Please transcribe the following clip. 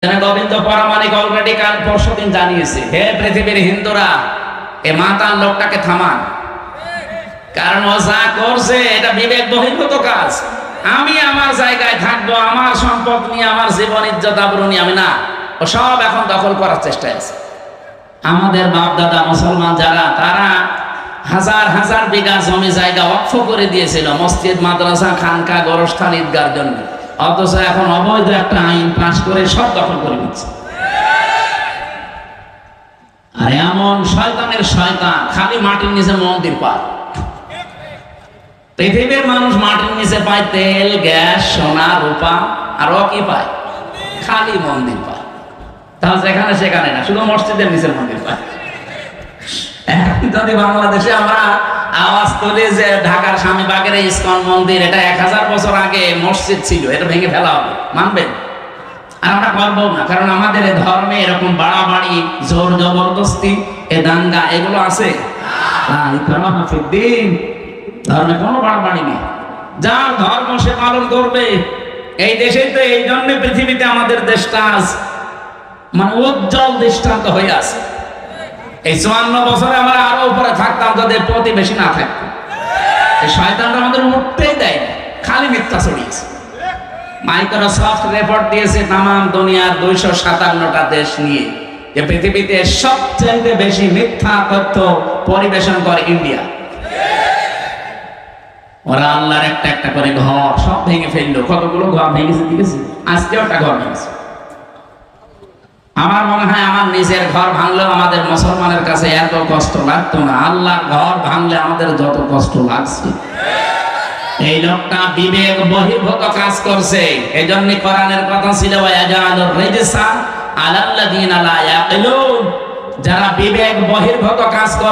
Govinda Paramanik already কাল পরশু দিন জানিয়েছে, হে পৃথিবীর হিন্দুরা, এ মাতাল লোকটাকে থামান। কারণ ও যা করছে এটা বিবেক বহির্ভূত কাজ। আমি আমার জায়গায় থাকবো, আমার সম্পদ নিয়ে, আমার জীবন ইজ্জত আবরু নিয়ে আমি না, ও সব এখন দখল করার চেষ্টায় আছে। আমাদের বাপ দাদা মুসলমান যারা, তারা হাজার হাজার বিঘা জমি জায়গা ওয়াকফ করে দিয়েছিল মসজিদ, মাদ্রাসা, খানকা, গোরস্থান, ঈদগার জন্য। অথচ এখন অবৈধ একটা আইন পাশ করে সব দখল করে দিচ্ছে। আর এমন শয়তানের শয়তান খালি মাটির নিচে মন্দির পায়। পৃথিবীর মানুষ মাটির নিচে পায় তেল, গ্যাস, সোনা, রূপা, আর ও কি পায়? খালি মন্দির পায়। তাহলে যেখানে সেখানে না, শুধু মসজিদের নিচে মন্দির পায়। যদি বাংলাদেশে আমরা আওয়াজ তুলি যে ঢাকার স্বামীবাগের ইসকন মন্দির, এটা 1000 বছর আগে মসজিদ ছিল, এটা ভেঙে ফেলা হবে, মানবেন? আর আমরা করবো না, কারণ আমাদের ধর্মে এরকম বাড়াবাড়ি, জোর জবরদস্তি, এ দাঙ্গা এগুলো আছে। ধর্মে কোনো বাড়াবাড়ি নেই, যার ধর্ম সে পালন করবে। এই দেশে তো এই জন্য পৃথিবীতে আমাদের দেশটা আজ মানে উজ্জ্বল দৃষ্টান্ত হয়ে আছে। এই 54 বছরে আমরা আরো উপরে থাকতাম যদি প্রতিবেশী না থাকতো। এই শয়তানরা আমাদের উঠতেই দেয়, খালি মিথ্যা ছড়িয়েছে। মাইক্রোসফট রিপোর্ট দিয়েছে তাম দুনিয়ার 257টা দেশ নিয়ে, যে পৃথিবীতে সবচেয়ে বেশি মিথ্যা তথ্য পরিবেশন করে ইন্ডিয়া। ওরা আল্লাহর একটা একটা করে ঘর সব ভেঙে ফেললো। কতগুলো ঘর ভেঙেছে দেখেছি, আজকেও একটা ঘর ভেঙেছে। আমার মনে হয় আমার নিজের ঘর ভাঙলেও আমাদের মুসলমানের কাছে এত কষ্ট লাগতো না, আল্লাহর ঘর ভাঙলে আমাদের যত কষ্ট লাগছে। এই লোকটা বিবেক বহির্ভূত কাজ করছে। এই জন্য কোরআনের কথা ছিল, যারা বিবেক বহির্ভূত কাজ করে